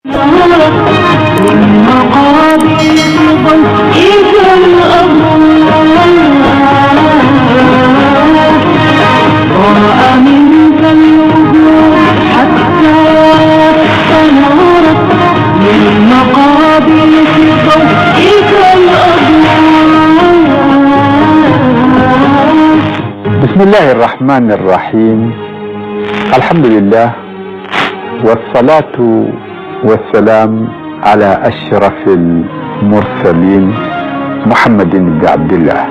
بسم الله الرحمن الرحيم. الحمد لله والصلاة والسلام على أشرف المرسلين محمد بن عبد الله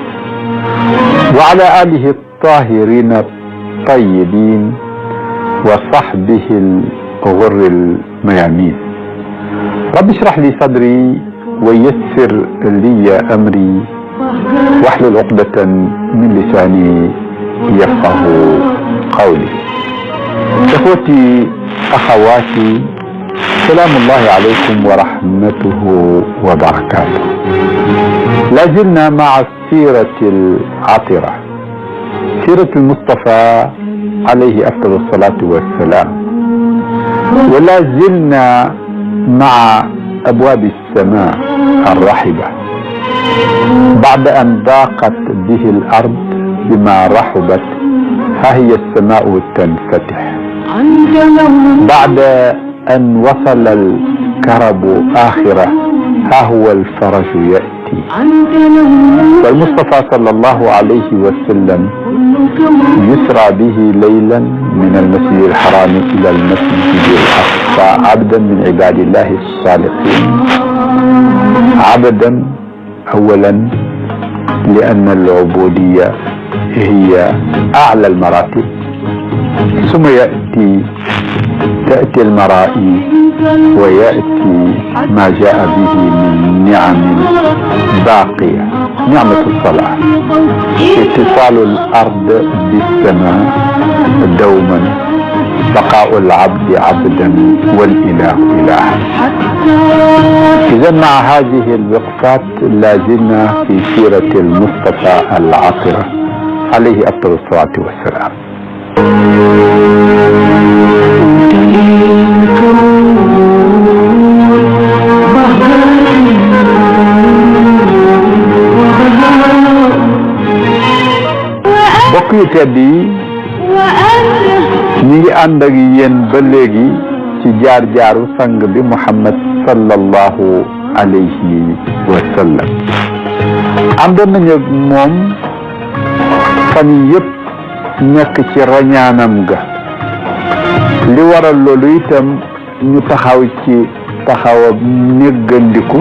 وعلى آله الطاهرين الطيبين وصحبه الغر الميامين. رب اشرح لي صدري ويسر لي أمري واحلل عقدة من لساني يفقه قولي. إخوتي أخواتي، سلام الله عليكم ورحمته وبركاته. لازلنا مع السيرة العطرة، سيرة المصطفى عليه أفضل الصلاة والسلام، ولا زلنا مع أبواب السماء الرحبة بعد أن ضاقت به الأرض بما رحبت، ها هي السماء تنفتح. بعد أن وصل الكرب آخرة، ها هو الفرج يأتي. والمصطفى صلى الله عليه وسلم يسرى به ليلا من المسجد الحرام إلى المسجد الأقصى عبدا من عباد الله الصالحين. عبدا أولا لأن العبودية هي أعلى المراتب، ثم تأتي المرائي ويأتي ما جاء به من نعم باقية. نعمة الصلاة، اتصال الأرض بالسماء دوما، بقاء العبد عبدا والإله إله. إذا مع هذه الوقفات لازلنا في سيرة المصطفى العطرة عليه أفضل الصلاة والسلام. mbokk yu tedd yi, ñi ngi ànd ak yéen ba léegi ci jaar-jaaru sang bi Muhammad sallallahu alayhi wa sallam. àndoon nañu ak moom fan yi yëpp nekk ci rañaanam ga. li waral loolu itam ñu taxaw ci taxawab néggandiku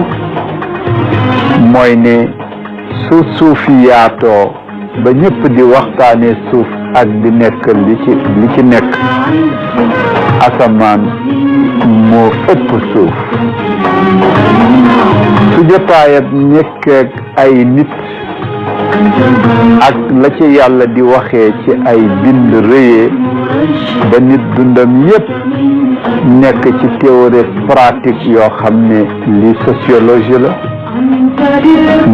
mooy ne suuf yaatoo ba ñëpp di waxtaane suuf ak di nekk li ci nekk, asamaan moo ëpp suuf. su jotaayab nekkeek ay nit ak la ci yàlla di waxee ci ay bind rëyee ba nit dundam yépp nekk ci théorie pratique yoo xam ne li sociologie la,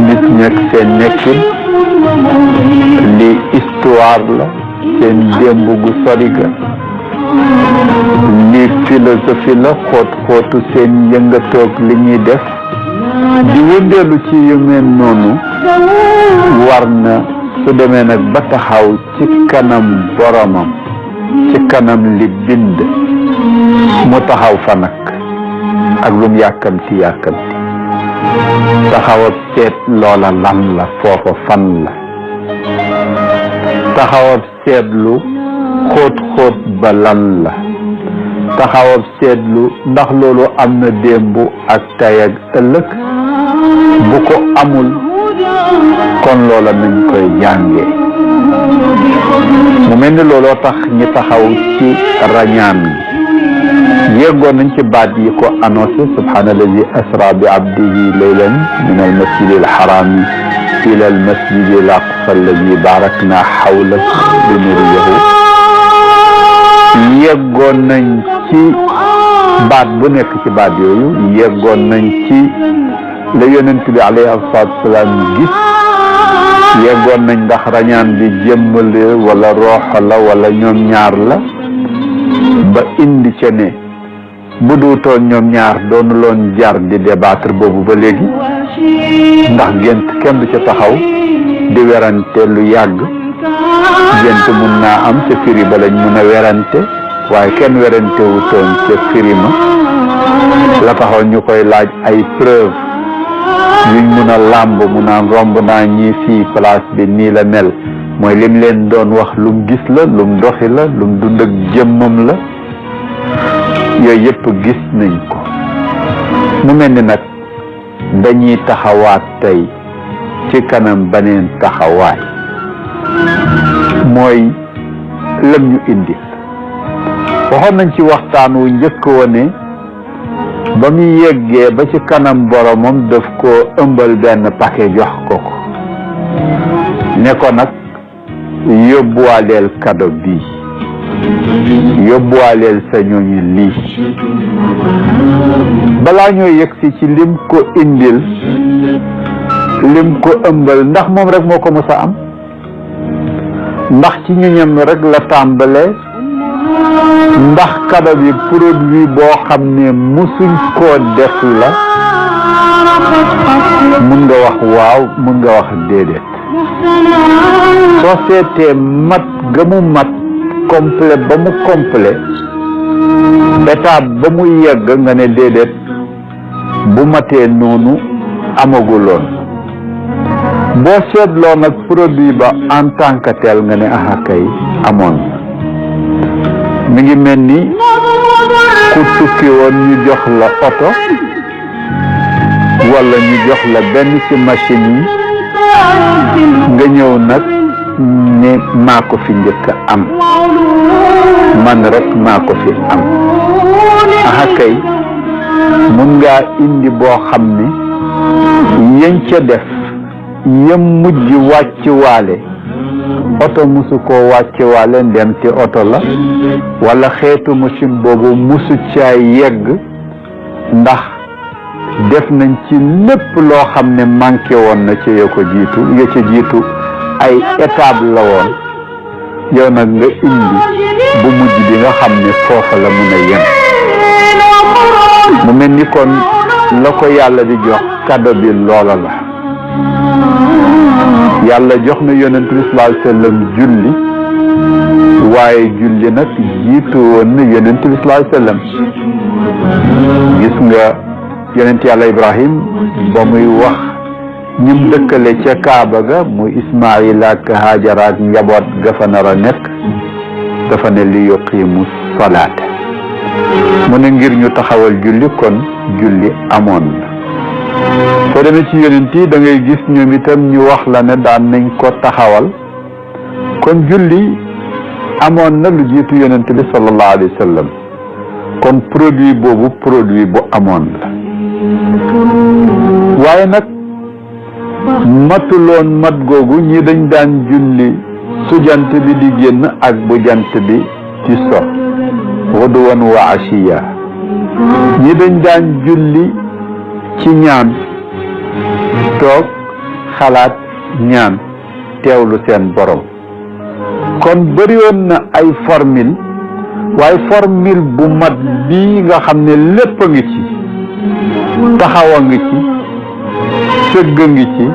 nit nekk seen nekkin, li histoire la seen démb gu sori ga, li philosophie la xóotu seen yëngatoog li ñuy def, di wëndeelu ci yu mel noonu. war na su demee nag ba taxaw ci kanam boromam, ci kanam li bind, mu taxaw fa nag ak lum yàkkamti taxawab seet loola lan la, foofa fan la, taxawab seetlu xóot ba lan la, taxawab seetlu ndax loolu am na démb ak tey ak ëllëg. bu ko amul kon loola nañ koy jànge. mu mel ni looloo tax ñi taxaw ci rañaan gi yeggoon nañ ci baat yi ko annoncé: subhaanallazi asra bi abdihi laylan min al masjid al harami ila al masjid al aqsa allazi barakna hawlahu linuriyahu. yeggoon nañ ci baat bu nekk ci baat yooyu, yeggoon nañ ci la yonent bi alayhi salaatu wasalaam gis, yeggoon nañ ndax rañaan bi jëmm la wala roox la wala ñoom ñaar la, ba indi ca ne bu duutoon ñoom ñaar doonu loon jar di débattre boobu ba léegi ndax gént kenn du ca taxaw di werante lu yàgg gént mun naa am ca firi ba lañ mun a werante waaye kenn werante wutoon ca firi ma la taxaw ñu koy laaj ay preuve yuñ mun a làmb mu naan romb naa ñii fii place bi nii la mel mooy lim leen doon wax lum gis la lum doxi la lum dund ak jëmmam la yooyu yëpp gis nañ ko mu mel ni nag dañuy taxawaat tey ci kanam beneen taxawaay mooy lam ñu indi waxoon nañ ci waxtaan wu njëkk wone ba mu yeggee ba ci kanam boromam daf ko ëmbal benn paquet jox ko ne ko nag yóbbuwaaleel cadeau bii yóbbuwaaleel sa ñooñu lii balaa ñoo yegsi ci lim ko indil lim ko ëmbal ndax moom rek moo ko mës a am ndax ci ñoñam rek la tàmbalee ndax cadeau bi produit boo xam ne musuñ koo def la mun nga wax waaw mun nga wax déedéet soo seetee mat ga mu mat complet ba mu complet étape ba mu yegg nga ne déedéet bu matee noonu amaguloon boo seetloo nag produit ba en tant que tel nga ne aha kay amoon mi ngi mel ni ku tukki woon ñu jox la oto wala ñu jox la benn ci machine yi nga ñëw nag ne maa ko fi njëkk am man rek maa ko fi am aha kay mun ngaa indi boo xam ne yañ ca def yam mujj wàcc waale oto musu koo wàcc waale ndem ci oto la wala xeetu machine boobu musu caa yegg ndax def nañ ci lépp loo xam ne manqué woon na ci ya ca jiitu ay étape la woon yow nag nga indi bu mujj bi nga xam ne foofa la mun a yem mu mel ni kon la ko yàlla di jox cadeau bi loola la yàlla jox na yonent bi sallallahu alayhi wa sallam julli waaye julli nag jiitu woon na yonent bi sallallahu alayhi wa sallam gis nga yonent yàlla Ibrahim ba muy wax ñim dëkkale ca Kaaba ga muy Ismaayil ak Haajara ak njaboot ga fa nar a nekk dafa ne li yuqiimu salaata mu ne ngir ñu taxawal julli kon julli amoon na soo demee ci yonent yi da ngay gis ñoom itam ñu wax la ne daan nañ ko taxawal kon julli amoon na lu jiitu yonent bi sallallahu alayhi wa sallam kon produit boobu produit bu amoon la waaye nag matuloon mat googu ñi dañ daan julli su jant bi di génn ak bu jant bi ci so ghuduwan wa ashiya ñi dañ daan julli ci ñaan toog xalaat ñaan teewlu seen borom kon bëri woon na ay formule waaye formule bu mat bii nga xam ne lépp a ngi ci taxaw a ngi ci sëgg a ngi ci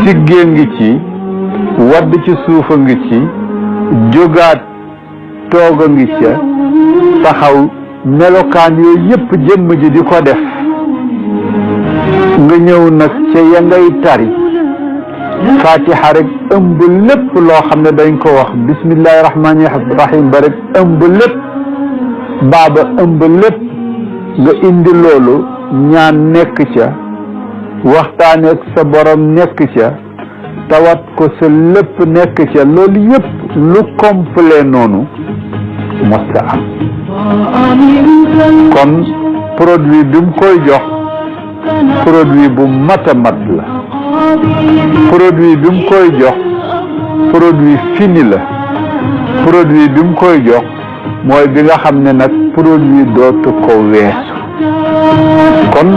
siggee ngi ci wadd ci suuf a ngi ci jógaat toog a ngi ca taxaw melokaan yooyu yëpp jëmm ji di ko def nga ñëw nag ca ya ngay tari fatiha rek ëmb lépp loo xam ne dañ ko wax bismillahi rahmaani rahim ba rek ëmb lépp baaba ëmb lépp nga indi loolu ñaan nekk ca waxtaane ak sa borom nekk ca tawat ko sa lépp nekk ca loolu yëpp lu complet noonu mosta am kon produit bi mu koy jox produit bu mat a mat la produit bi mu koy jox produit fini la produit bi mu koy jox mooy bi nga xam ne nag produit dootu ko weesu kon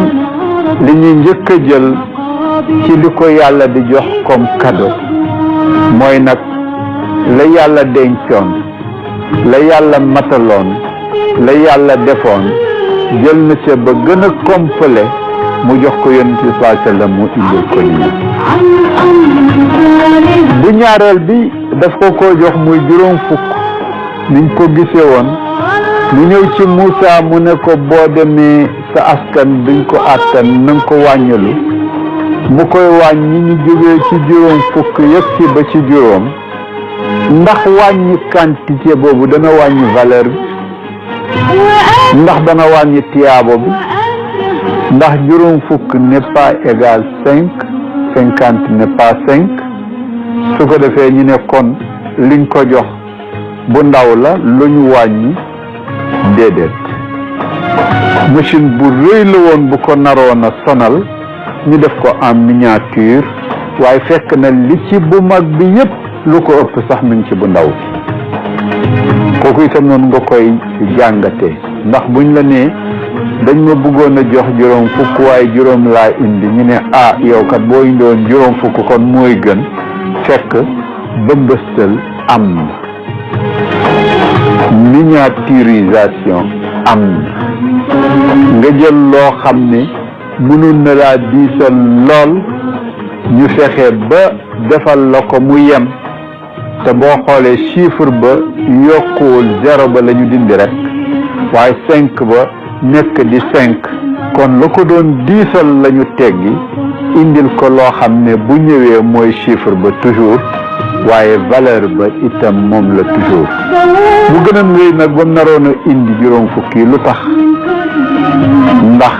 li ñuy njëkk a jël ci li ko yàlla di jox comme cadeau mooy nag la yàlla dencoon la yàlla mataloon la yàlla defoon jël na ca ba gën a complet mu jox ko yonent bi sallallahu alayhi wa sallam mu indil ko nii bu ñaareel bi daf ko jox muy juróom fukk niñ ko gisee woon mu ñëw ci Moussa mu ne ko boo demee sa askan duñ ko àttan na nga ko wàññalu mu koy wàññi ñu jógee ci juróom fukk yëpp ci ba ci juróom ndax wàññi quantité boobu dana wàññi valeur bi ndax dana wàññi tiyaabo bi ndax juróom fukk n'est pas égal 50 n'est pas 5 su ko defee ñu ne kon liñ ko jox bu ndaw la lu ñu wàññi déedéet machine bu rëy la woon bu ko naroon a sonal ñu def ko en miniature waaye fekk na li ci bu mag bi yépp lu ko ëpp sax mi ngi ci bu ndaw kooku itam noonu nga koy jàngatee ndax buñ la nee dañ ma bëggoon a jox juróom fukk waaye juróom laa indi ñu ne yow kat boo indoon juróom fukk kon mooy gën fekk bëmbëstal am na miniaturisation am na nga jël loo xam ne mënul na laa diisal lool ñu fexe ba defal la ko mu yem te boo xoolee chiffre ba yokkuwul 0 ba la ñu dindi rek waaye 5 ba nekk di 5 kon la ko doon diisal la ñu teggi indil ko loo xam ne bu ñëwee mooy chiffre ba toujours waaye valeur ba itam moom la toujours bu gën a rëy nag ba naroon a indi juróom fukki lu tax ndax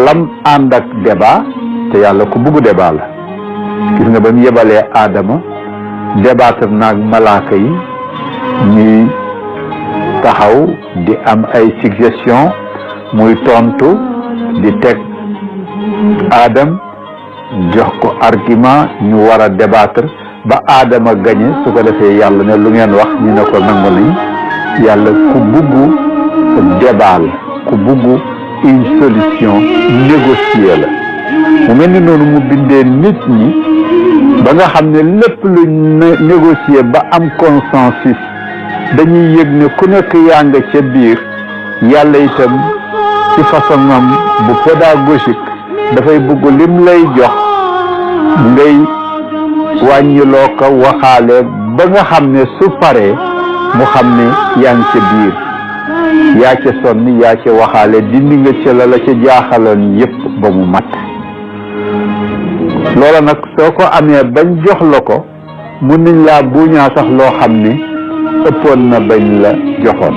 lam ànd ak débat te yàlla ku bugg débat la gis nga ba mu yebalee Adama débattre naag malaaka yi ñuy taxaw di am ay suggestion muy tontu di teg Adam jox ko argument ñu war a débattre ba Adama gagné su ko defee yàlla ne lu ngeen wax ñu ne ko nangu nañ yàlla ku bugg débat la ku bugg une solution négociée la mu mel ni noonu mu bindee nit ñi ba nga xam ne lépp lu négocier ba am consensus dañuy yëg ne ku nekk yaa nga ca biir yàlla itam ci façon am bu pédagogique dafay bëgg lim lay jox ngay wàññiloo ko waxaale ba nga xam ne su paree mu xam ne yaa ngi ca biir yaa ca sonni yaa ca waxaale dindi nga ca la ca jaaxaloon yépp ba mu mat loola nag soo ko amee bañ jox la ko mun nañ laa buuñaa sax loo xam ne ëppoon na bañ la joxoon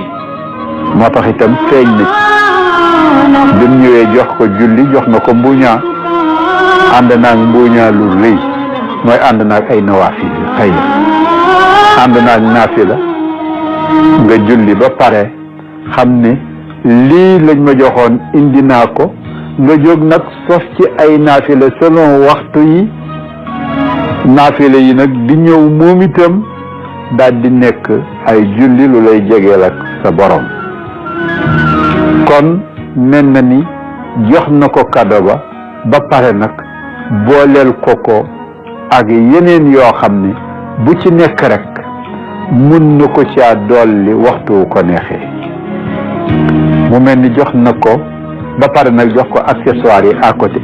moo tax itam feeñ na ci bi mu ñëwee jox ko julli jox na ko mbuuñaa ànd naag mbuuñaa lu rëy mooy ànd naag ay nawaafil xëy ànd naag naafila nga julli ba pare xam ne lii lañ ma joxoon indi naa ko nga jóg nag sos ci ay naafila selon waxtu yi naafila yi nag di ñëw moom itam daal di nekk ay julli lu lay jegeel ak sa borom kon mel na ni jox na ko kado ba pare nag booleel ko ak yeneen yoo xam ne bu ci nekk rek mun na ko caa dolli waxtu ko neexee mu mel ni jox na ko ba pare nag jox ko accessoires yi à côté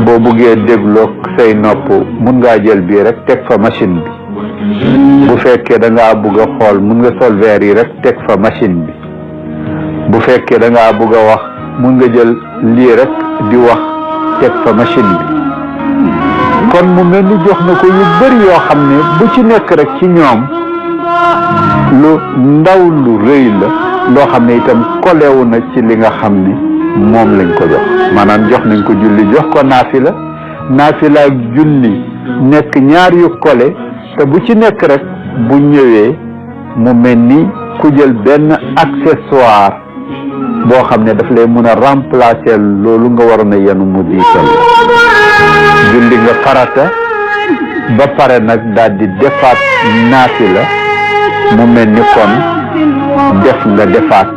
boo buggee dégloo say nopp mun ngaa jël bii rek teg fa machine bi bu fekkee da ngaa bugg a xool mun nga sol verre yi rek teg fa machine bi bu fekkee da ngaa bugg a wax mun nga jël lii rek di wax teg fa machine bi kon mu mel ni jox na ko yu bëri yoo xam ne bu ci nekk rek ci ñoom lu ndaw lu rëy la loo xam ne itam kolewu na ci li nga xam ne moom lañ ko jox maanaam jox nañ ko julli jox ko naafila ak julli nekk ñaar yu kole te bu ci nekk rek bu ñëwee mu mel ni ku jël benn accessoire boo xam ne daf lay mun a remplacer loolu nga waroon a yenu mu diisal julli nga farata ba pare nag daal di defaat naafila mu mel ni kon def nga defaat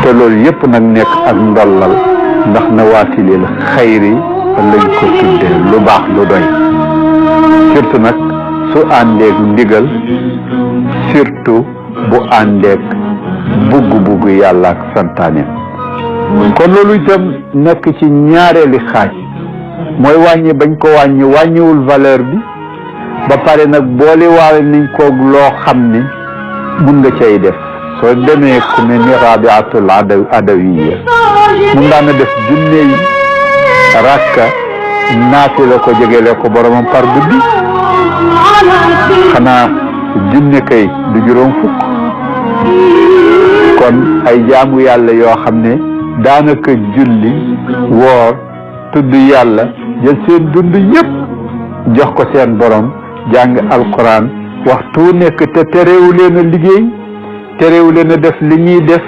te loolu yépp nag nekk ak ndollal ndax na waatilil xayri lañ ko tuddee lu baax lu doy surtout nag su àndeek ndigal surtout bu àndeek bugg-bugg yàlla ak santaane kon loolu itam nekk ci ñaareeli xaaj mooy wàññi bañ ko wàññiwul valeur bi ba pare nag boole waale nañ koog loo xam ni mun nga cay def soo demee ku ne ni Rabiatul Adawiya mun daan na def junney rakka naati la ko jegele ko boromam par guddi xanaa junne kay du juróom fukk kon ay jaamu yàlla yoo xam ne daanaka julli woor tudd yàlla jël seen dund yépp jox ko seen borom jàng alquran waxtu nekk te terewu leen a liggéey terewu leen a def li ñuy def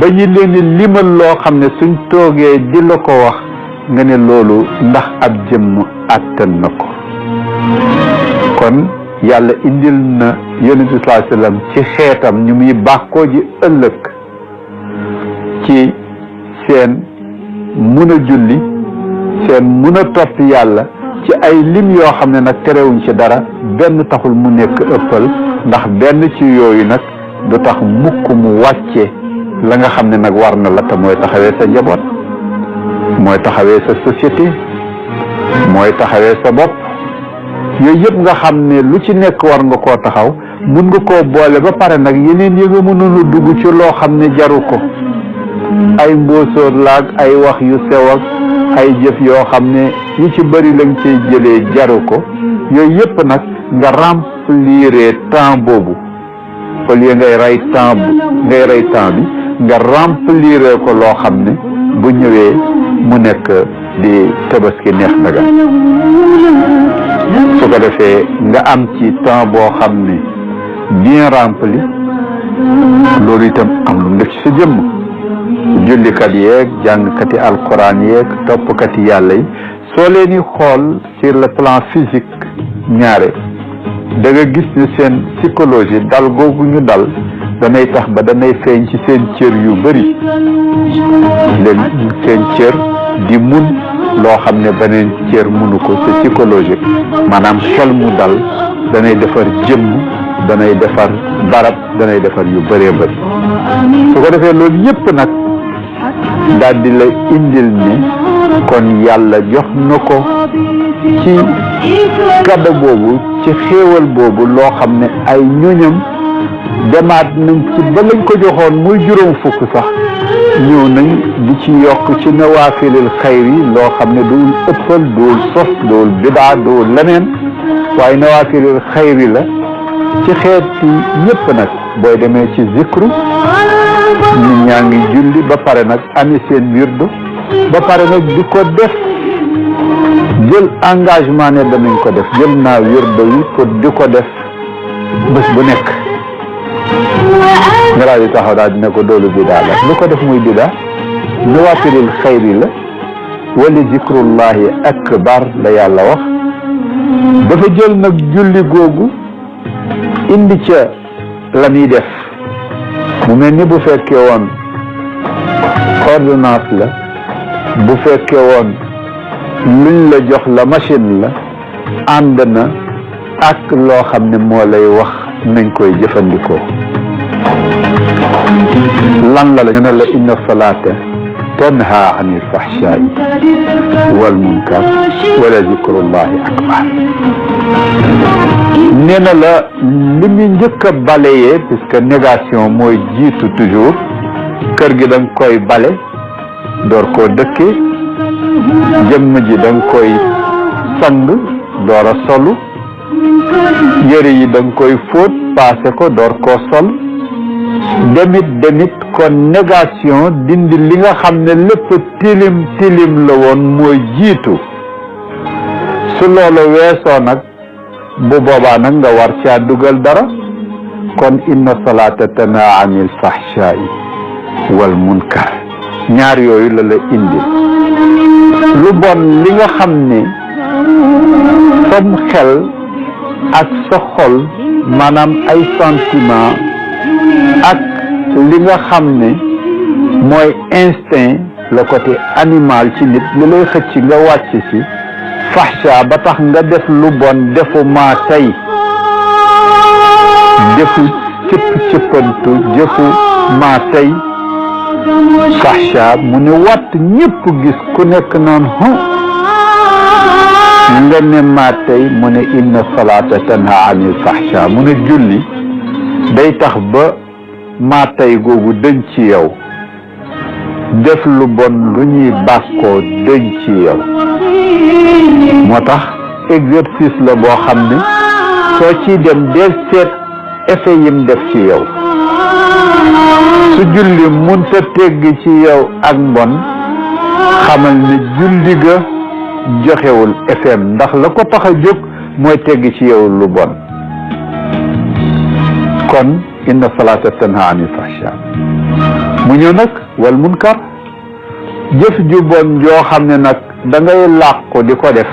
ba ñu leen limal loo xam ne suñ toogee di la ko wax nga ne loolu ndax ab jëmm àttan na ko kon yàlla indil na yonent bi sallallahu alayhi wasallam ci xeetam ñu muy bàkkoo ji ëllëg ci seen mun a julli seen mun a topp yàlla ci ay lim yoo xam ne nag terewuñ ci dara benn taxul mu nekk ëppal ndax benn ci yooyu nag du tax mukk mu wàcce la nga xam ne nag war na la te mooy taxawee sa njaboot mooy taxawee sa société mooy taxawee sa bopp yooyu yëpp nga xam ne lu ci nekk war nga koo taxaw mun nga koo boole ba pare nag yeneen yi nga mënoon a dugg ci loo xam ne jaru ko ay mbóosóor laag ay wax yu sew ak ay jëf yoo xam ne yu ci bëri lañ cay jëlee jaru ko yooyu yëpp nag nga remplir temps boobu au lieu ngay rey temps bi nga remplir ko loo xam ne bu ñëwee mu nekk di tabaski neex daga su ko defee nga am ci temps boo xam ne bien rempli loolu itam am lu mu def ci sa jëmm jullikat yeeg jàngkati alquran yeeg toppkati yàlla yi soo leen di xool sur le plan physique ñaare da nga gis ne seen psychologie dal googu ñu dal danay tax ba danay feeñ ci seen cër yu bëri leen seen cër di mun loo xam ne beneen cër munu ko c'est psychologique maanaam xel mu dal danay defar jëmm danay defar barab danay defar yu bëree bëri su ko defee loolu yépp nag daal di la indil ni kon yàlla jox na ko ci kadda boobu ci xéewal boobu loo xam ne ay ñoñam demaat nañ ci ba lañ ko joxoon muy juróom fukk sax ñëw nañ di ci yokk ci nawaafilil xayri loo xam ne duul ëppal duul sos duul bidaa duul leneen waaye nawaafilil xayri la ci xeeti ñëpp nag booy demee ci zikru nit ñaa ngi julli ba pare nag amee seen wirdu ba pare nag di ko def jël engagement ne danañ ko def jël naa wirdu yi pour di ko def bés bu nekk nga daal di taxaw daal dina ko doolu bidaa la lu ko def muy bidaa nawaafilil xayri la wala zikrullahi akbar la yàlla wax dafa jël nag julli googu indi ca la muy def mu mel ni bu fekkee woon ordonnance la bu fekkee woon luñ la jox la machine la ànd na ak loo xam ne moo lay wax nañ koy jëfandikoo lan la ñu ne la inna salaata tanha anil fahshaa'i wal munkar wala zikrullahi akbar nee na la li mu njëkk a balayee puisque négation mooy jiitu toujours kër gi da nga koy bale door koo dëkkee jëmm ji da nga koy sang door a solu yëre yi da nga koy fóot paase ko door koo sol demit kon négation dindi li nga xam ne lépp tilim la woon mooy jiitu su loolu weesoo nag bu boobaa nag nga war caa dugal dara kon inna salaata tanhaa anil fahshaa'i wal munkar ñaar yooyu la la indi lu bon li nga xam ne sam xel ak sa xol maanaam ay sentiment ak li nga xam ne mooy instinct le côté animal ci nit li lay xëcc nga wàcc ci fahsha ba tax nga def lu bon defu maa tey defu cëppantu jëfu maa tey fahsha mu ne watt ñëpp gis ku nekk naan nga ne maa tey mu ne inna salata tanha anil fahsha mu ne julli day tax ba maa tey googu dëñ ci yow def lu bon lu ñuy bàkkoo dëñ ci yow moo tax exercice la boo xam ne soo ciy dem del seet effet yim def ci yow su julli munta tegg ci yow ak mbon xamal ne julli ga joxewul effet ndax la ko tax a jóg mooy tegg ci yow lu bon kon inna salata tanha anil fahsha mu ñëw nag wal munkar jëf ju bon joo xam ne nag da ngay làqu di ko def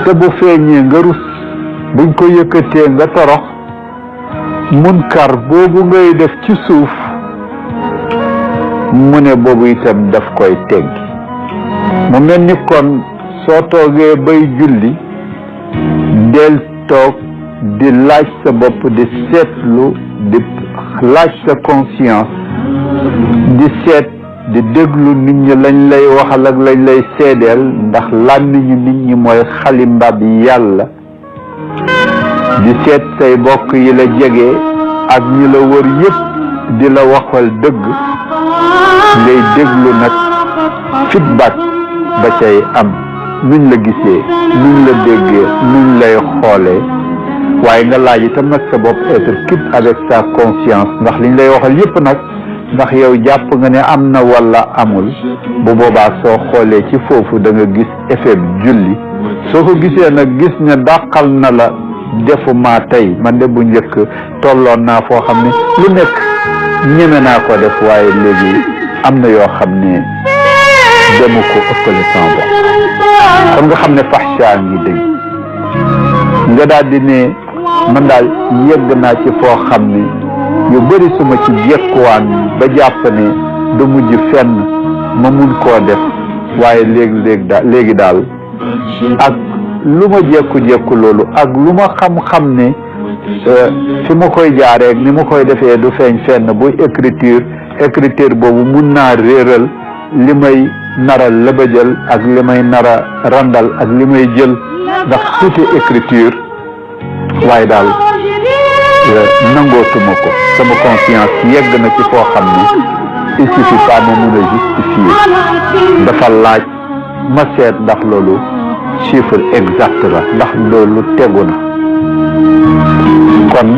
te bu feeñee nga rus buñ ko yëkkatee nga torox munkar boobu ngay def ci suuf mu ne boobu itam daf koy teggi mu mel ni kon soo toogee bay julli del toog di laaj sa bopp di seetlu di laaj sa conscience di seet di déglu nit ñi lañ lay waxal ak lañ lay seedeel ndax làmmiñu nit ñi mooy xalimbaab yàlla di seet say bokk yi la jege ak ñi la wër yëpp di la waxal dëgg ngay déglu nag feedback ba cay am nuñ la gisee nuñ la déggee nuñ lay xoolee waaye nga laaj itam nag sa bopp être quitte avec sa conscience ndax liñ lay waxal yëpp nag ndax yow jàpp nga ne am na wala amul bu boobaa soo xoolee ci foofu da nga gis effet julli soo ko gisee nag gis ne dàqal na la defuma tey man de bu njëkk tolloon naa foo xam ne lu nekk ñeme naa ko def waaye léegi am na yoo xam ne demu ko ëppale sama bopp kon nga xam ne fahsha ngi dëgg nga daal di ne man daal yegg naa ci foo xam ne yu bëri suma ci jekkuwaan ba jàpp ne du mujj fenn ma mun koo def waaye léegi daal ak lu ma jekku loolu ak lu ma xam-xam ne fi ma koy jaaree ni ma koy defee du feeñ fenn buy écriture boobu mun naa réeral li may nara lëbëjal ak li may nara randal ak li may jël ndax tuuti écriture waaye daal nangootuma ko sama conscience yegg na ci foo xam ne il suffit pas ma mun a justifier dafa laaj ma seet ndax loolu chiffre exact la ndax loolu tegu na kon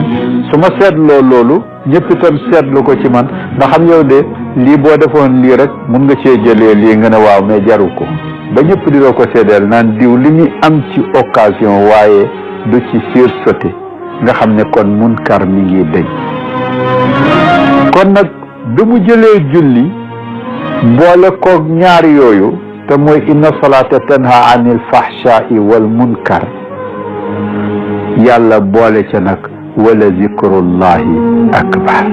su ma seetloo loolu ñëpp itam seetlu ko ci man ndax xam yow de lii boo defoon lii rek mun nga cee jëlee lii nga ne waaw mais jaru ko ba ñëpp di la ko seedeel naan diw li muy am ci occasion waaye du ci sursauté nga xam ne kon munkar mi ngi deñ kon nag bi mu jëlee julli boole koog ñaar yooyu te mooy inna salata tanha anil fahsha'i wal munkar yàlla boole ca nag wala zikrullahi akbar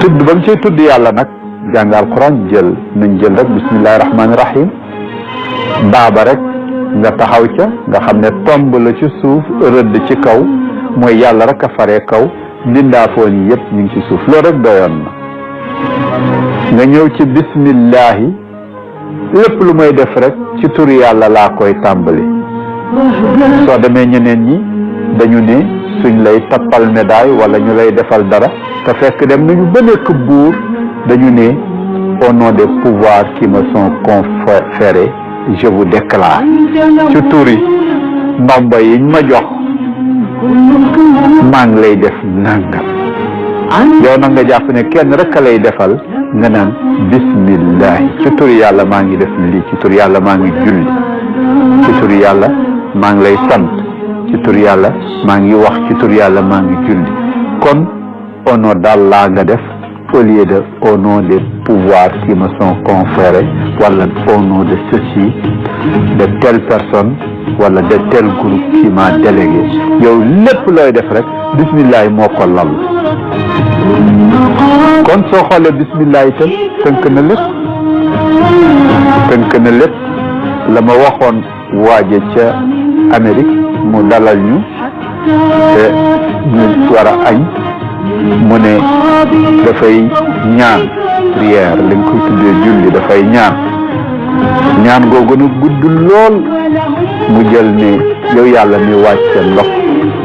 tudd ba mu cay tudd yàlla nag jàng alquran nañ jël rek bismillahi rahmani rahim baaba rek nga taxaw ca nga xam ne tomb la ci suuf rëdd ci kaw mooy yàlla rek a faree kaw mbindaafoon yi yëpp ñu ngi ci suuf loolu rek doyoon na nga ñëw ci bismillahi lépp lu may def rek ci tur yàlla laa koy tàmbali soo demee ñeneen ñi dañu ne suñ lay tappal médaille wala ñu lay defal dara te fekk dem nañu ba nekk buur dañu ne au nom des pouvoirs qui me sont conférés je vous déclare ci turi ndomba yiñ ma jox maa ngi lay def nangam yow nag nga jàpp ne kenn rek a lay defal nga naan bismillah ci turi yàlla maa ngi def lii ci turi yàlla maa ngi julli ci turi yàlla maa ngi lay sant ci turi yàlla maa ngi wax ci turi yàlla maa ngi julli kon au nom d'Allah nga def au lieu de au nom des pouvoirs qui me sont conférés wala au nom de ceci de telle personne wala de tel groupe qui m'a délégué yow lépp looy def rek bismillah moo ko lal kon soo xoolee bismillah itam tënk na lépp la ma waxoon waaje ca Amérique mu dalal ñu te ñu war a añ mu ne dafay ñaan prière lañ koy tuddee julli dafay ñaan googu nag gudd lool mu jël ne yow yàlla mi wàcce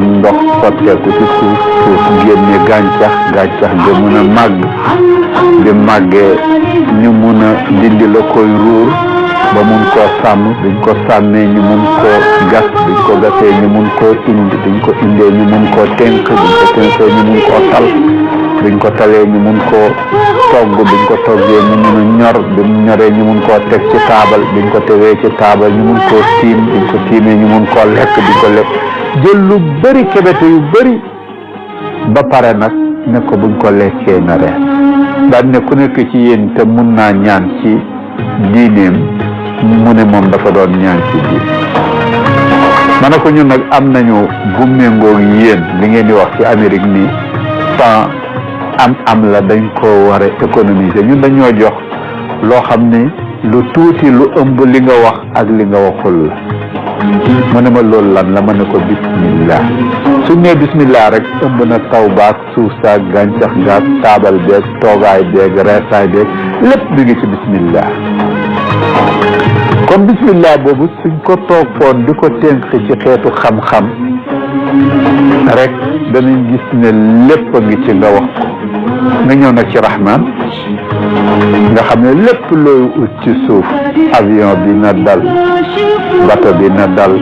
ndox sotteeku ci suuf génne gàncax ga mën a màgg bi màggee ñu mun a dindi la koy ruur ba mun koo sàmm biñ ko sàmmee ñu mun koo gas biñ ko gasee ñu mun koo indi biñ ko indee ñu mun koo tënk biñ ko tënkee ñu mun koo tal biñ ko talee ñu mun koo togg biñ ko toggee ñu mun a ñor bi mu ñoree ñu mun koo teg ci taabal biñ ko tegee ci taabal ñu mun koo tiim biñ ko tiimee ñu mun koo lekk biñ ko lekk jël lu bëri kebete yu bëri ba pare nag ne ko buñ ko lekkee na reer daan ne ku nekk ci yéen te mun naa ñaan ci diineem mu ne moom dafa doon ñaan ci diin ma ne ko ñun nag am nañu bu méngoog yéen li ngeen di wax ci Amérique nii sans am la dañ ko war a économiser ñun dañoo jox loo xam ne lu tuuti lu ëmb li nga wax ak li nga waxul la mu ne ma loolu lan la ma ne ko bismillah suñ nee bismillah rek ëmb na taw baak suuf saak gàncax gaak taabal beeg toogaay beeg reesaay beeg lépp bi ngi ci bismillah kon bismillah boobu suñ ko toppoon di ko tënk ci xeetu xam-xam rek danañ gis ne lépp a ngi ci nga wax ko nga ñëw nag ci rahman nga xam ne lépp looy ut ci suuf avion bi na dal bato bi na dal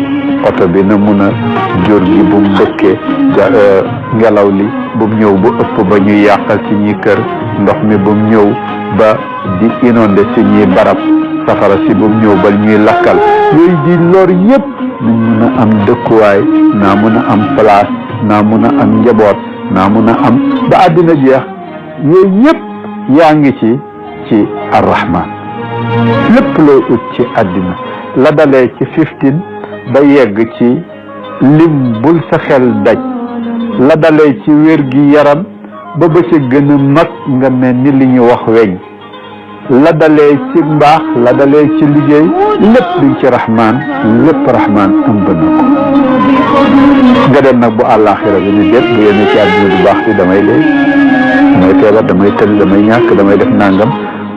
oto bi na mun a jur gi bu mu dëkkee ngelaw li bu mu ñëw bu ëpp ba ñuy yàqal ci ñi kër ndox mi bu mu ñëw ba di inondé ci ñi barab safara si bu mu ñëw ba ñuy lakkal yooyu di lor yëpp nañ mun a am dëkkuwaay naa mun a am place naa mun a am njaboot naa mun a am ba àddina jeex yooyu yëpp yaa ngi ci arrahman lépp looy ut ci àddina la dalee ci 15 ba yegg ci lim bul sa xel daj la dalee ci wér gi yaram ba ba ca gën a mag nga mel ni li ñu wax weñ la dalee ci mbaax la dalee ci liggéey lépp di ci rahman lépp rahman ëmb na ko nga dem nag bu àllaaxira bi ni déet bu yéene ci àddina bu baax bi damay léegi damay feebar damay tëdd damay ñàkk damay def nangam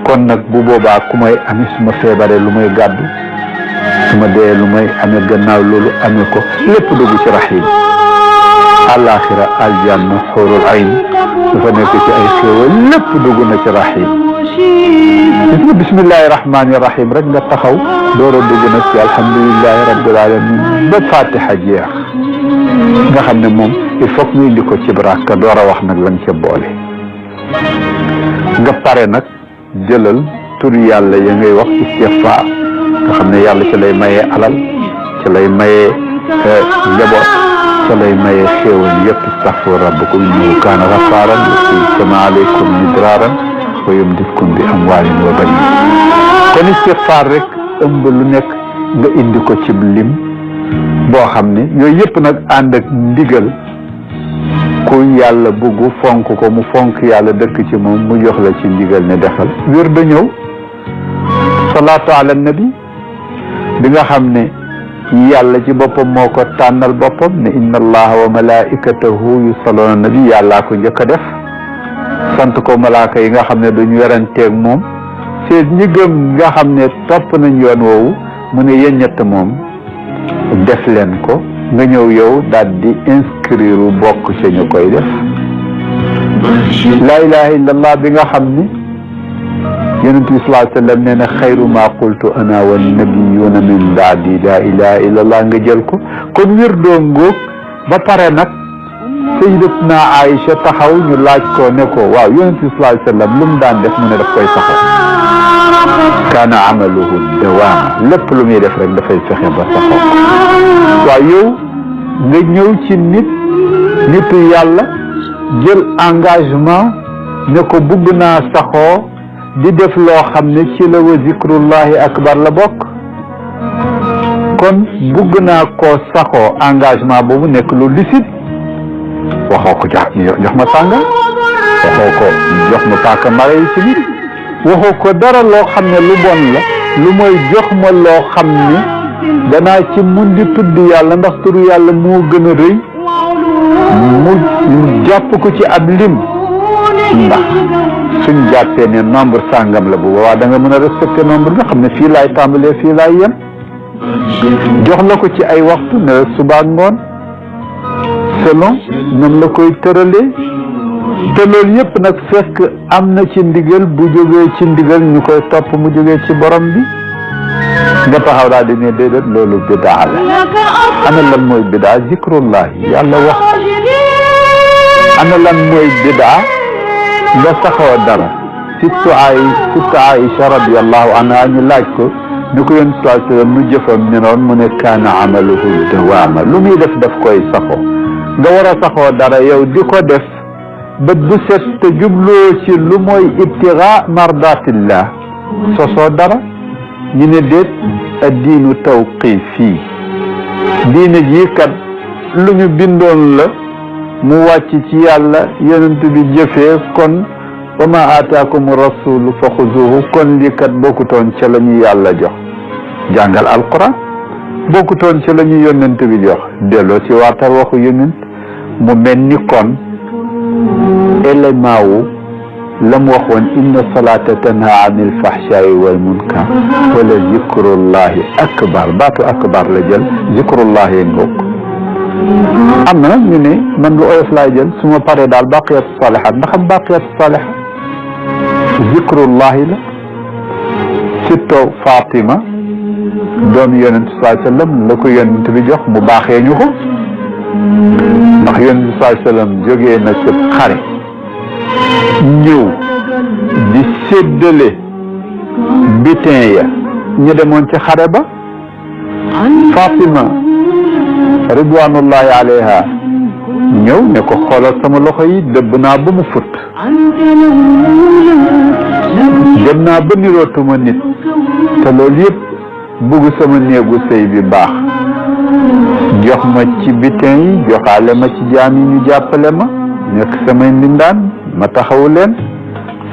kon nag bu boobaa ku may amee su ma feebaree lu may gàddu su ma dee lu may amee gannaaw loolu amee ko lépp dugg ci rahim àllaaxira aljanna xóorul ayn dafa nekk ci ay xéewal lépp dugg na ci rahim gis nga bismillahi rahmaani rahim rek nga taxaw door a dugg nag ci alhamdulillahi rabbil alamin ba fatiha jeex nga xam ne moom il faut que ñu indi ko ci baraka door a wax nag lañ ca boole nga pare nag jëlal tur yàlla ya ngay wax istighfar nga xam ne yàlla ci lay mayee alal ci lay mayee njaboot ci lay mayee xéewal yëpp istaghfiru rabbakum innahu kaana ghaffaaran yursilis samaa alaykum midraaran wa yumdidkum bi amwaalin wa baniin kon istighfar rek ëmb lu nekk nga indi ko ci lim boo xam ne yooyu yëpp nag ànd ak ndigal ku yàlla bëggu fonk ko mu fonk yàlla dëkk ci moom mu jox la ci ndigal ne defal wér da ñëw salaatu ala nabi bi nga xam ne yàlla ci boppam moo ko tànnal boppam ne inna allaha wa malaikatahu yusalluna nabi yàllaa ko njëkk a def sant ko malaaka yi nga xam ne duñu weranteeg moom seet ñi gëm nga xam ne topp nañ yoon woowu mu ne yéen ñett moom def leen ko nga ñëw yow daal di inscrire bokk ci ñu koy def laa ilaha illallah bi nga xam ni yonent bi sallallahu alayhi wa sallam nee na xayru ma qultu ana wa nabiyuna min baadi laa ilaha illallah nga jël ko kon wér doo ngóog ba pare nag sayyidatuna Aïcha taxaw ñu laaj ko ne ko waaw yonent bi sallallahu alayhi wa sallam lu mu daan def mu ne daf koy saxal kaana amaluhu dawaama lépp lu muy def rek dafay fexe ba saxoo waaw yow nga ñëw ci nitu yàlla jël engagement ne ko bugg naa saxoo di def loo xam ne ci la wa zikrullahi akbar la bokk kon bugg naa koo saxoo engagement boobu nekk lu licite waxoo ko jox ma sànga waxoo ko jox ma paaka mara yi ci biir waxoo ko dara loo xam ne lu bon la lu mooy jox ma loo xam ne danaa ci mun di tudd yàlla ndax turu yàlla moo gën a rëy mu jàpp ko ci ab lim ndax suñ jàppee ne nombre sàngam la bu boobaa da nga mën a respecté nombre bi xam ne fii laay tàmbalee fii laay yem jox la ko ci ay waxtu ne la suba ngoon selon ñoom la koy tëralee te loolu yëpp nag fekk am na ci ndigal bu jógee ci ndigal ñu koy topp mu jógee ci borom bi nga taxaw daal di ne déedéet loolu bidaa la ana lan mooy bidaa zikrullahi yàlla wax ana lan mooy bidaa nga saxoo dara sittu Aïcha radiyallahu anha ñu laaj ko ni ko yonent sallallahu alayhi wa sallam nu jëfam ne noon mu ne kaana amaluhu dawaama lu muy def daf koy saxoo nga war a saxoo dara yow di ko def bët bu set te jubloo ci lu mooy ibtigaa mardatillah sosoo dara ñu ne déet addiinu tawqifi diine ji kat lu ñu bindoon la mu wàcc ci yàlla yonent bi jëfee kon wa ma aataakum rasulu fa xuzuhu kon li kat bokkutoon ca la ñu yàlla jox jàngal alquran bokkutoon ca la ñu yonent bi jox delloo ci waatal waxu yonent mu mel ni kon élément wu la mu waxoon inna salata tanha anil fahshai wal munkar wala zikrullahi akbar baatu akbar la jël zikrullahi ngoog am na nag ñu ne man lu oyof laay jël su ma paree daal baqiyatu salihat ndax am baqiyatu salihat zikrullahi la surtout Fatima doomu yonent sallallahu alayhi wa sallam la ko yonent bi jox mu baaxee ñu ko ndax yonent bi sallallahu alayhi wa sallam jógee na ci xare ñëw di séddale butin ya ñu demoon ci xare ba Fatima ridwanullahi alayha ñëw ne ko xoolal sama loxo yi dëbb naa ba mu fut dem naa ba nirootuma nit te loolu yëpp bëgg sama néegu sëy bi baax jox ma ci butin yi joxaale ma ci jaam yi ñu jàppale ma nekk samay mbindaan ma taxawu leen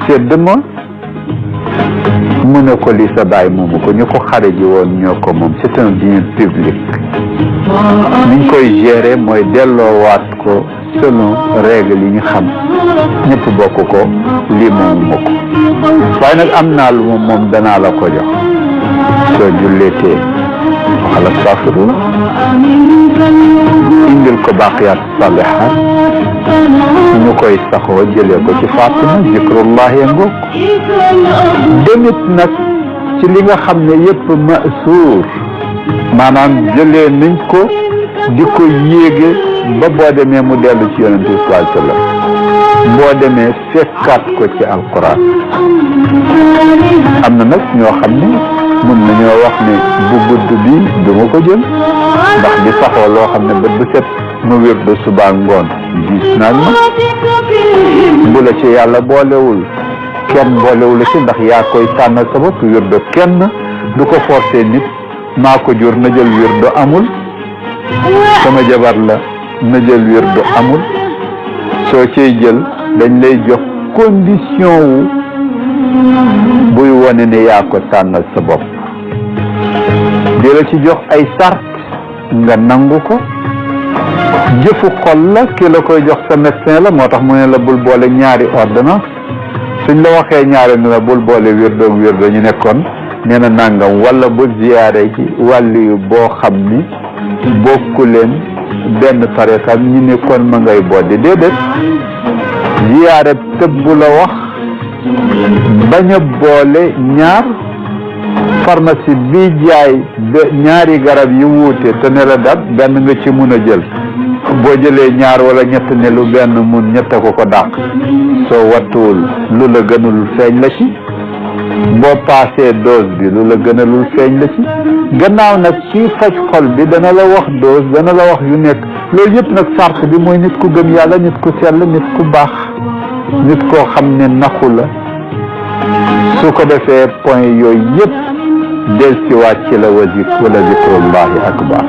sedd ma mu ne ko li sa baay moomu ko ñu ko xare ji woon ñoo ko moom c'est un bien public niñ koy gérer mooy delloowaat ko selon règle yi ñu xam ñëpp bokk ko lii moomu ma ko waaye nag am naa lu moom danaa la ko jox soo julleetee waxal astafirullah indil ko baqiyat salihat ñu koy saxoo jëlee ko ci Fatima zikrullahi ngoog demit nag ci li nga xam ne yëpp masuur maanaam jëlee nañ ko di ko yéege ba boo demee mu dellu ci yonent bi sallallahu alayhi wa sallam boo demee fekkaat ko ci alquran am na nag ñoo xam ne mun nañoo wax ne bu gudd bi duma ko jël ndax di saxoo loo xam ne bët bu set mu wér de suba ngoon gis naag ma bu la ci yàlla boolewul kenn boolewul ci ndax yaa koy tànnal sa bopp wér de kenn du ko forcer nit maa ko jur na jël wér de amul sama jabar la na jël wér de amul soo cay jël dañ lay jox condition wu buy wone ne yaa ko tànnal sa bopp di la ci jox ay sart nga nangu ko jëfu xol la ki la koy jox sa médecin la moo tax mu ne la bul boole ñaari ordonnance suñ la waxee ñaari ne la bul boole wérdo ñu nekkoon nee na nangam wala bu ziyaare ci wàllu yu boo xam ni bokku leen benn tariqa ñu ne kon ma ngay boddi déedéet ziyaare tëb bu la wax bañ a boole ñaar pharmacie bi jaay ñaari garab yi wuute te ne la dat benn nga ci mun a jël boo jëlee ñaar wala ñett ne lu benn mun ñett ko dàq soo wattuwul lu la gënalul feeñ la ci boo paasee dose bi lu la gënalul feeñ la ci gannaaw nag kii faj xol bi dana la wax dose dana la wax yu nekk loolu yëpp nag sart bi mooy nit ku gëm yàlla nit ku sell nit ku baax nit koo xam ne naxu la su ko defee point yooyu yëpp del si wàcc la wala zikrullahi akbar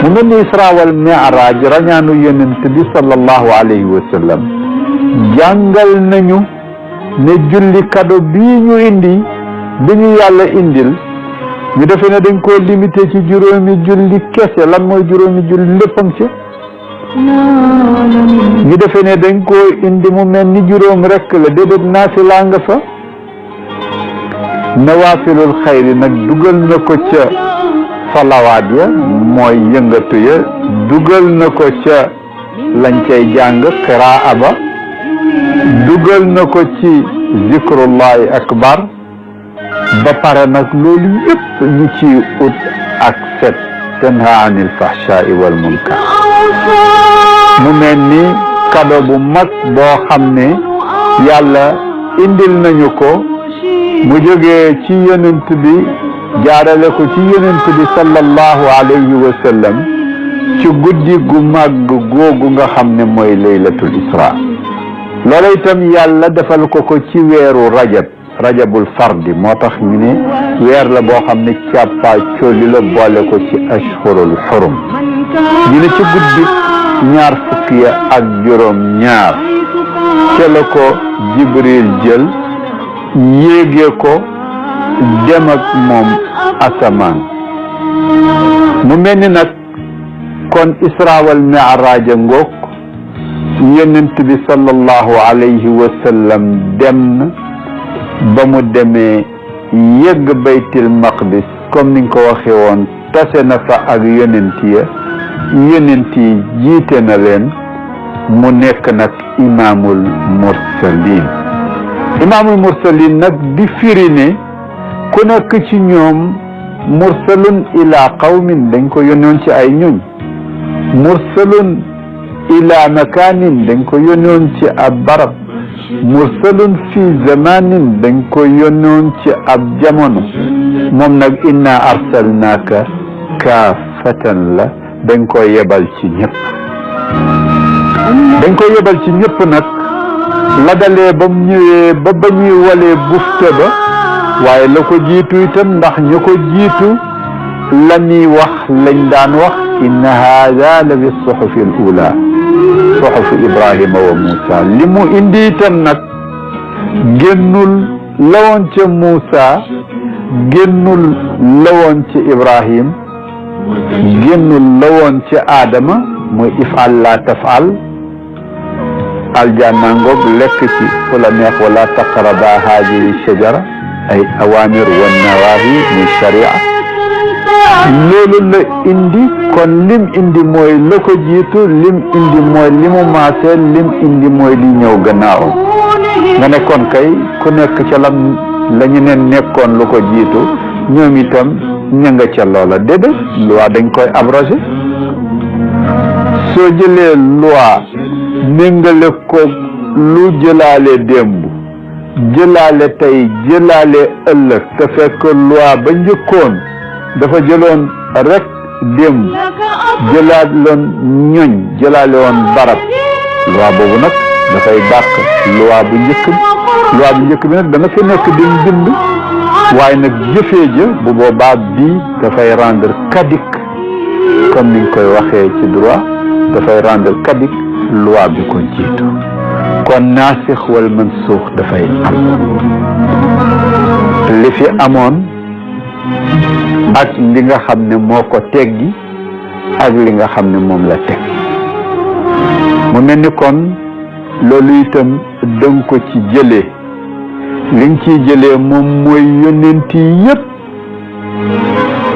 mu mel ni isra wal mi'raj rañaanu yonent bi sallallahu alayhi wa sallam jàngal nañu ne julli kado bii ñu indi bi ñu yàlla indil ñu defee ne dañ koo limité ci juróomi julli kese lan mooy juróomi julli léppam ci ñu defe ne dañ ko indi mu mel ni juróom rekk la déedéet naafila nga fa nawaafilul xayri nag dugal na ko ca salawaat ya mooy yëngatu ya dugal na ko ca lañ cay jàng qiraa ba dugal na ko ci zikrullahi akbar ba pare nag loolu yëpp ñu ci ut ak set tanha anil fahshaai wal munkar mu mel ni kado bu mag boo xam ne yàlla indil nañu ko mu jógee ci yonent bi jaarale ko ci yonent bi sallallahu alayhi wa sallam ci guddi gu màgg googu nga xam ne mooy laylatul isra loola itam yàlla defal ko ci weeru rajabul fardi moo tax ñu ne weer la boo xam ne càppaa cóoli la boole ko ci ashhurul xurum ñu ne ci guddi ñaar fukki ak juróom ñaar ca la ko jibril jël yéege ko dem ak moom asamaan mu mel ni nag kon isra wal mi'raj ngoog yonent bi sallallahu alayhi wa sallam dem na ba mu demee yëgg baytil maqdis comme ni nga ko waxee woon tase na fa ak yonent yi jiite na leen mu nekk nag imaamul mursalin nag di firi ne ku nekk ci ñoom mursalun ila qawmin dañ ko yónnoon ci ay ñuñ mursalun ila makanin dañ ko yónnoon ci ab barab mursalun fi zamanin dañ ko yónnoon ci ab jamono moom nag inna arsalnaaka kaafatan la dañ ko yebal ci ñëpp nag la dalee ba mu ñëwee ba ñuy walee bufte ba waaye la ko jiitu itam ndax ñu ko jiitu la ñuy wax lañ daan wax inna haada la fi suxufi al ula suxufi ibrahima wa Moussa li mu indi itam nag génnul lawoon ca Moussa génnul lawoon ci Ibrahim génnul lawoon ci Adama muy ifal la tafal aljanna ngoog lekk ci fu la neex wala taqraba haadihi shajara ay awamir wa nawahi muy sharia loolu la indi kon lim indi mooy la ko jiitu lim indi mooy li mu maasee lim indi mooy li ñëw gannaawam nga nekkoon kay ku nekk ca la ñu ne nekkoon lu ko jiitu ñoom itam ña nga ca loola déedéet loi dañ koy abrogé soo jëlee loi méngale ko lu jëlaale démb jëlaale tey jëlaale ëllëg te fekk loi ba njëkkoon dafa jëloon rek démb jëlaat loon ñoñ jëlaale woon barab loi boobu nag dafay dàq loi bu njëkk bi nag dana fi nekk di bind waaye nag jëfee ja bu boobaa bii dafay rendre caduc comme ni nga koy waxee ci droit dafay rendre caduc loi bi ko jiitu kon naasix wal mansuux dafay am li fi amoon ak li nga xam ne moo ko teggi ak li nga xam ne moom la teg mu mel ni kon loolu itam danga ko ci jëlee li nga ciy jëlee moom mooy yonent yi yëpp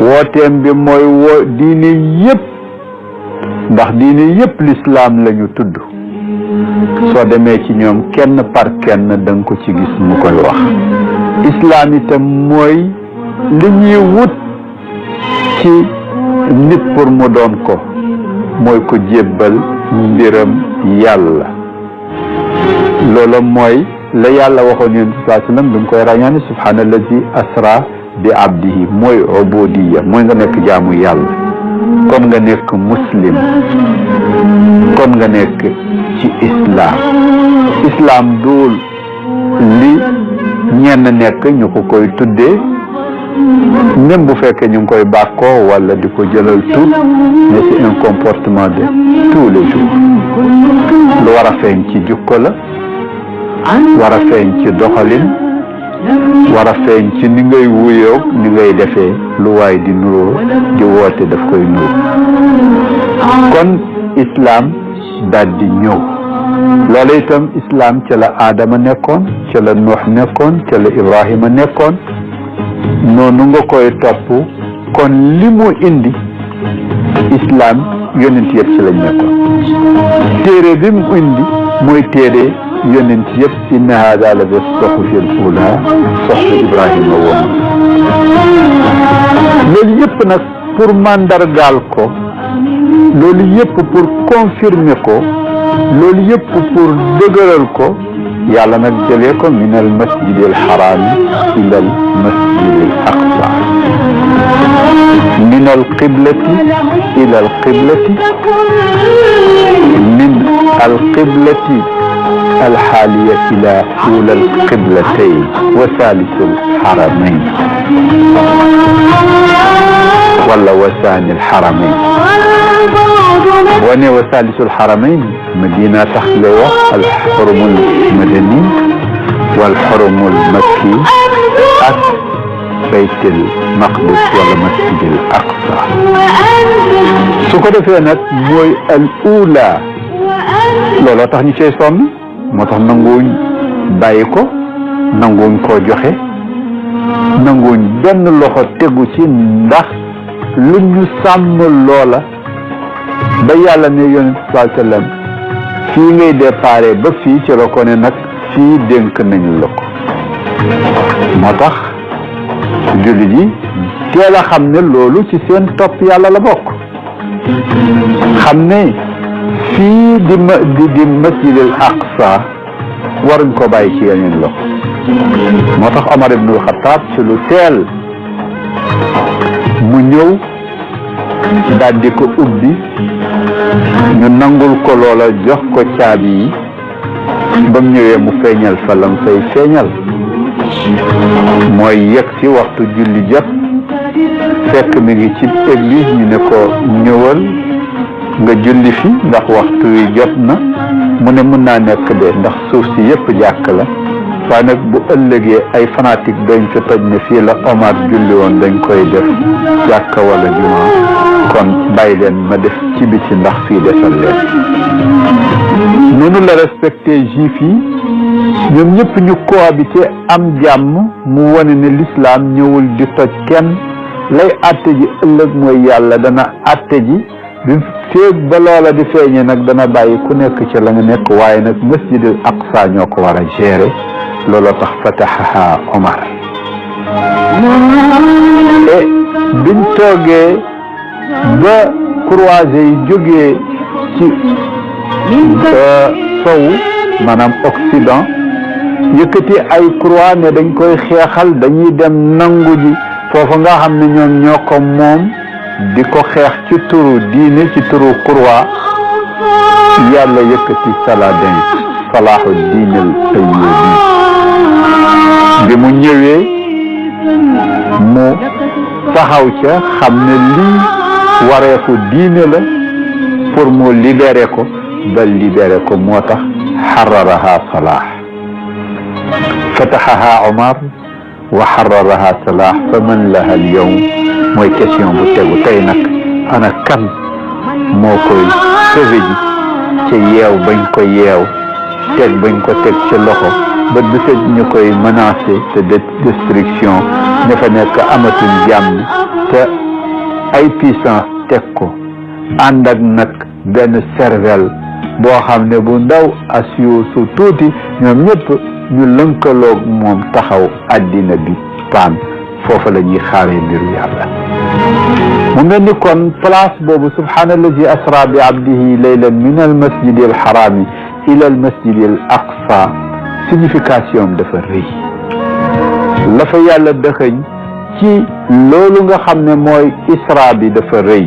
wooteem bi mooy diine yëpp ndax diine yëpp lislaam lañu tudd soo demee ci ñoom kenn par kenn danga ko ci gis mu koy wax islaam itam mooy li ñuy wut ci nit pour mu doon ko mooy ko jébbal mbiram yàlla loola mooy la yàlla waxoon yonent bi sallallahu alayhi wa sallam da nga koy ràññaane subhaanallazi asra bi abdihi mooy ubudiya mooy nga nekk jaamu yàlla kon nga nekk muslim kon nga nekk ci islam duul li ñenn nekk ñu ko koy tuddee même bu fekkee ñu ngi koy bàkkoo wala di ko jëlal tur mais c'est un comportement de tous les jours lu war a feeñ ci jukko la war a feeñ ci doxalin war a feeñ ci ni ngay wuyoo ni ngay defee lu waay di nuroo di woote daf koy nuru kon islam daal di ñëw loola itam islam ca la Adama nekkoon ca la Nuux nekkoon ca la Ibrahima nekkoon noonu nga koy topp kon li mu indi islam yonent yëpp ci lañ nekkoon téere bi mu indi mooy téere yonent yëpp inna hada la bi suhufi al-ula suhufi Ibrahima woon loolu yëpp nag pour mandargaal ko loolu yëpp pour confirmer ko loolu yëpp pour dëgëral ko yàlla nag jëlee ko min al masjid al haram ila al masjid al aqsa min al qiblati ila al qiblati min al qiblati al haliya ila ula al qiblatayn wa thalith al haramayn wala wa thani al haramayn wane wa salisul haramayn madina tax la wax al xurumul madani wal xurumul makki ak baytul maqdis wala masjidil aqsa su ko defee nag mooy al ula looloo tax ñu cay sonn moo tax nanguwuñ bàyyi ko nanguwuñ koo joxe nanguwuñ benn loxo tegu ci ndax lu ñu sàmm loola ba yàlla ne yonent sallallahu alayhi wa sallam fii ngay déparé ba fii ci la ko ne nag fii dénk nañu la ko moo tax jullit yi teel a xam ne loolu ci seen topp yàlla la bokk xam ne fii di masjidil aqsa waruñ ko bàyyi ci yeneen loxo moo tax Omar ibnul Xattaab ci lu teel mu ñëw daal di ko ubbi ñu nangul ko loola jox ko caabi yi ba mu ñëwee mu feeñal fa lam fay feeñal mooy yegg si waxtu julli jot fekk mi ngi ci église ñu ne ko ñëwal nga julli fi ndax waxtu wi jot na mu ne mën naa nekk de ndax suuf si yëpp jàkk la waaye nag bu ëllëgee ay fanatique dañ fi toj ne fii la Omar julli woon dañ koy def jàkka wala juma kon bàyyi leen ma def ci biti ndax fii desal leen noonu la respecté juif yi ñoom ñëpp ñu cohabité am jàmm mu wane ne l'islam ñëwul di toj kenn lay atte ji ëllëg mooy yàlla dana atte ji bi féeg ba loola di feeñe nag dana bàyyi ku nekk ci la nga nekk waaye nag masjidul aqsa ñoo ko war a gérer looloo tax fatahaha Omar et biñ toogee ba croisés yi jógee ci sowu maanaam occident yëkkati ay croix ne dañ koy xeexal dañuy dem nangu ji foofu nga xam ne ñoom ñoo ko moom di ko xeex ci turu diine ci turu croix yàlla yëkkati Saladin Salahuddin al-Ayyubi bi mu ñëwee mu taxaw ca xam ne lii wareefu diine la pour mu libérer ko ba libérer ko moo tax xararaha Salah fatahaha Omar wa xararaha Salah fa man laha al yawm mooy question bu tegu tey nag ana kan moo koy sauvé ji ca yeew bañ ko yeew teg bañ ko teg ci loxo bët bu set ñu koy menacé te destruction ña fa nekk amatuñ jàmm te ay puissance teg ko ànd ak nag benn cervelle boo xam ne bu ndaw asiyo su tuuti ñoom ñëpp ñu lënkaloog moom taxaw addina bi paan foofa la ñuy xaaree mbiru yàlla mu mel ni kon place boobu subhaanallazi asra bi abdihi laylan min al masjidi al harami ila al masjidi al aqsa signification dafa rëy la fa yàlla dëxëñ ci loolu nga xam ne mooy isra bi dafa rëy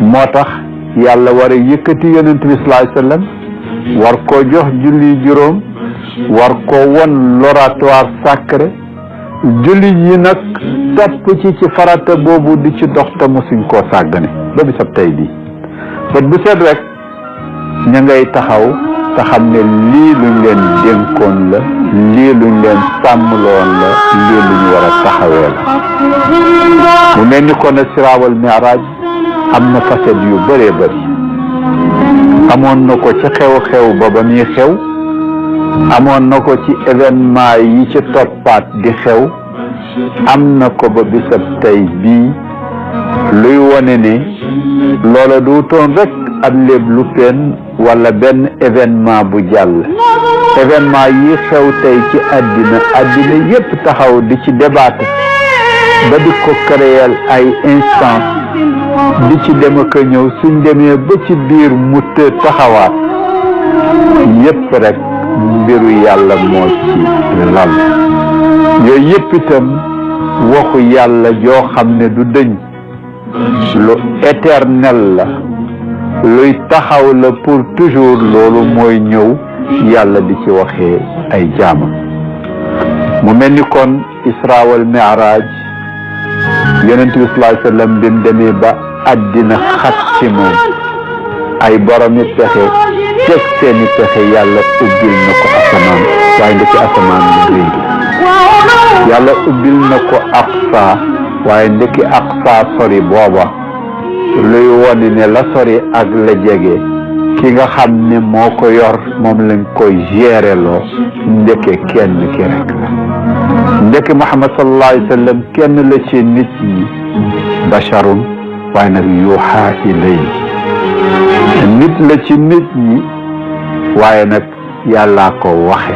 moo tax yàlla war a yëkkati yonent bi sallallahu alayhi wa sallam war koo jox julli juróom war ko won l'oratoire sacré julli yi nag topp ci farata boobu di ci dox te mosuñ koo sàggane ba bisab tey bi bët bu seet rek ña ngay taxaw te xam ne lii luñ leen dénkoon la lii luñ leen sàmmloon la lii lu ñu war a taxawee la mu mel ni kon Isra wal Mi'raj am na facette yu bëree bëri amoon na ko ci xew-xew ba muy xew, amoon na ko ci événement yi ci toppaat di xew, am na ko ba bisab tey bii, luy wone ne loola du toon rek ab léeb lu pen wala benn événement bu jàll. événement yi xew tey ci àddina yépp taxaw di ci débattre ba di ko créer ay instance di ci dem ak ñëw, suñ demee ba ci biir mu taxawaat yépp rek mbiru yàlla moo ci lal. yooyu yépp itam waxu yàlla joo xam ne du dëñ, lu éternel la, luy taxaw la pour toujours. loolu mooy ñëw yàlla di ci waxee ay jaamam. mu mel ni kon Isra wal Mi'raj, yonent bi sallallahu alayhi wa sallam bi mu demee ba àddina xat ci moom, ay boromi pexe teg seeni pexe, yàlla ubbil na ko asamaan, waaye ndeke asamaan lu rëy. yàlla ubbil na ko Aqsa, waaye ndeke Aqsa sori booba, luy wone ne la sori ak la jege ki nga xam ne moo ko yor moom lañ koy gérer loo, ndeke kenn ki rek la. ndeke Muhammad sallallahu alayhi wa sallam kenn la ci nit ñi, basharun, waaye nag yuuxaa ilayhi, nit la ci nit ñi, waaye nag yàllaa ko waxe.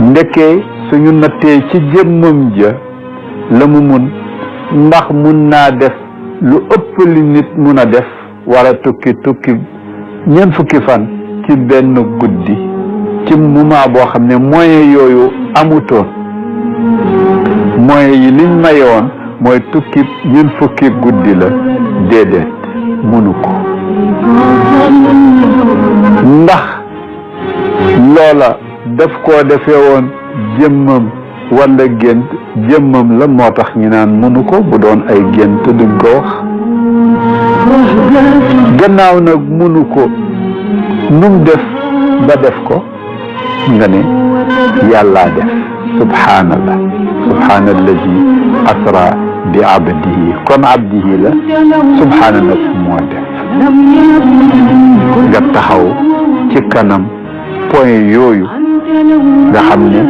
ndeke suñu nattee ci jëmmam ja la mu mun, ndax mun naa def lu ëpp li nit mun a def, wala tukki ñeent fukki fan ci benn guddi, ci moment boo xam ne moyen yooyu amutoon. moyen yi liñ mayoon mooy tukki ñeent fukki guddi la, déedéet mënu ko. ndax loola daf koo defee woon jëmmam wala gént, jëmmam la, moo tax ñu naan mënu ko. bu doon ay gént duñ ko wax. gannaaw nag mënu ko, num def ba def ko, nga ne yàllaa def. subhaanallah, subhaanallazi asra bi abdihi, kon abdihi la, subhaana nag moo def. nga taxaw ci kanam point yooyu nga xam ne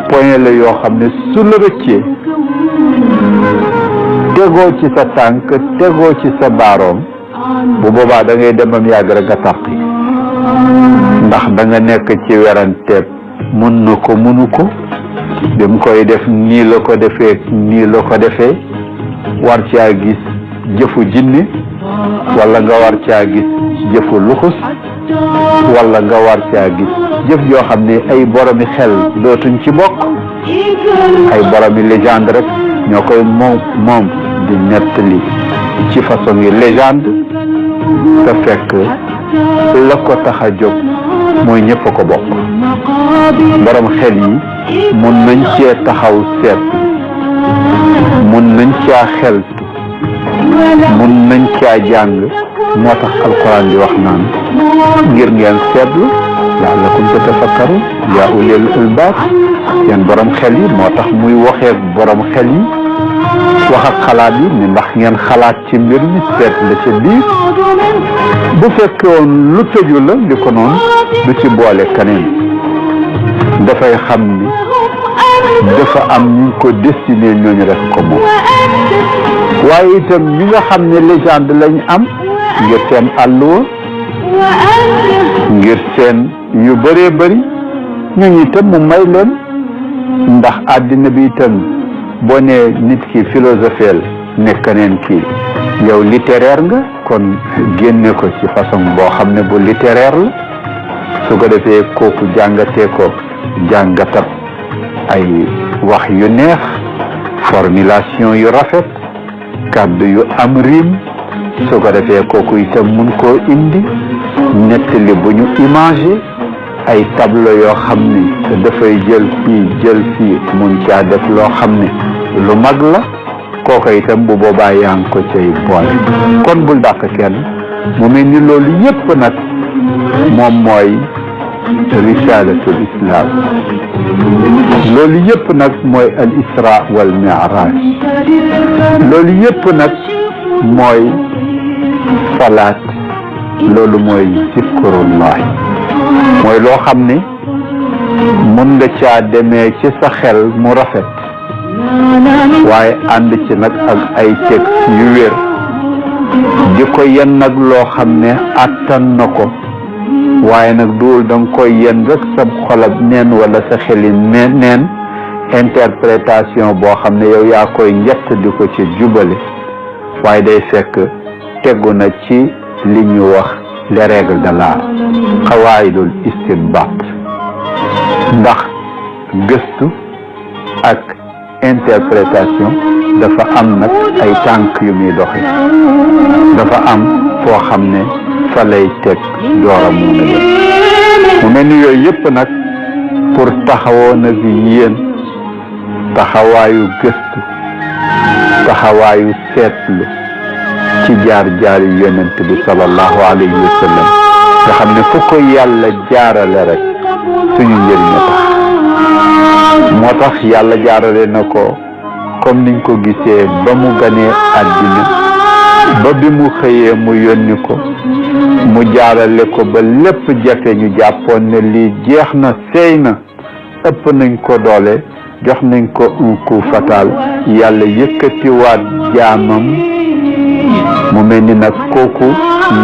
point la yoo xam ne su la rëccee, tegoo ci sa tànk, tegoo ci sa baaroom, bu boobaa da ngay demam yàgg rek nga tàqi, ndax da nga nekk ci weranteeb mun na ko munu ko, bi mu koy def nii la ko defee, nii la ko defee, war caa gis jëfu jinne, wala nga war caa gis jëfu luxus, wala nga war caa gis jëf yoo xam ne ay boromi xel dootuñ ci bokk, ay boromi légende rek ñoo koy moom di nettali ci façon yi légende, te fekk la ko tax a jóg mooy ñëpp a ko bokk. borom xel yi mun nañ cee taxaw seet, mun nañ caa xeltu, mun nañ caa jàng. moo tax alquran di wax naan ngir ngeen seetlu la'allakum tatafakkarun yaa ulil albaab, yéen borom xel yi. moo tax muy waxee borom xel yi, wax ak xalaat yi ni ndax ngeen xalaat ci mbir mi, seet la ca biir. bu fekkoon lu tëju la li ko noonu du ci boole keneen, dafay xam ni dafa am ñu ko destiné, ñooñu rek ko moom. waaye itam ñi nga xam ne légende lañ am ngir seen àlluwa, ngir seen yu bëree bëri, ñooñu itam mu may leen. ndax àddina bi itam boo nee nit ki philosophie ne keneen kii yow littéraire nga, kon génne ko ci façon boo xam ne bu littéraire la, su ko defee kooku jàngatee ko jàngatab ay wax yu neex, formulation yu rafet, kàddu yu am rim, su ko defee kooku itam mun koo indi nettali bu ñu imagé, ay tableau yoo xam ne dafay jël fii mun caa def loo xam ne lu mag la, kooku itam bu boobaa yaa ngi ko cay boole. kon bul dàq kenn. mu mel ni loolu yépp nag moom mooy risalatul islam, loolu yépp nag mooy al isra wal mi'raj, loolu yépp nag mooy salaat loolu mooy zikrullahi mooy loo xam ni mun nga caa demee ci sa xel mu rafet waaye ànd ci nag ak ay texte yu wér di ko yen nag loo xam ne attan na ko waaye nag duul danga koy yen rek sa xolab neen wala sa xeli neen interprétation boo xam ne yow yaa koy njett di ko ci jubale waaye day fekk tegu na ci li ñu wax les règles de l'art xawaayidul istinbat ndax gëstu ak interprétation dafa am nag ay tànk yu muy doxe dafa am foo xam ne fa lay teg doora mun a dem mu mel ni yooyu yëpp nag pour taxawoo na fi yéen taxawaayu gëstu taxawaayu seetlu ci jaar-jaar yu yonent bi sallallahu alayhi wa sallam nga xam ne fu ko yàlla jaarale rek suñu njëriñ a tax moo tax yàlla jaarale na ko comme niñ ko gisee ba mu ganee àddina ba bi mu xëyee mu yónni ko mu jaarale ko ba lépp jafe ñu jàppoon ne lii jeex na seey na ëpp nañ ko doole jox nañ ko un coup fatal yàlla yëkkatiwaat jaamam mu mel ni nag kooku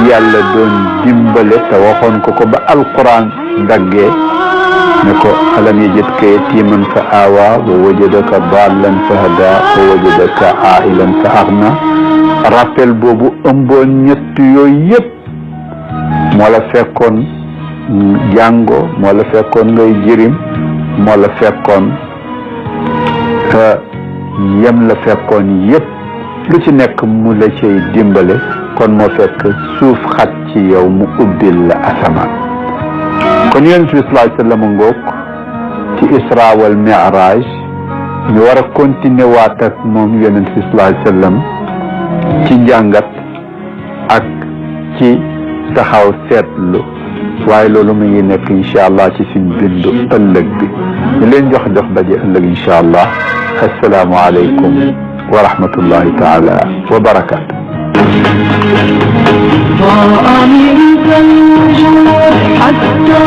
yàlla doon dimbale te waxoon ko ko ba alquran daggee ne ko alam yajidka yatiman fa awa wa wajadaka dallan fa hada wa wajadaka ailan fa aghna rappel boobu ëmboon ñett yooyu yëpp moo la fekkoon jàngo moo la fekkoon ngay jirim moo la fekkoon yem la fekkoon yëpp lu ci nekk mu la cay dimbale kon moo fekk suuf xat ci yow mu ubbil la asamaan kon yonent bi sallallahu alayhi wa sallam ngoog ci isra wal mi'raj ñu war a continuer waat ak moom yonent bi sallallahu alayhi wa sallam ci njàngat ak ci taxaw seetlu waaye loolu mu ngi nekk incha allah ci suñ bindu ëllëg bi ñu leen jox dox daje ëllëg incha allah assalaamu aleykum wa rahmatullahi taala wa barakatu ضاء منك الوجوه حتى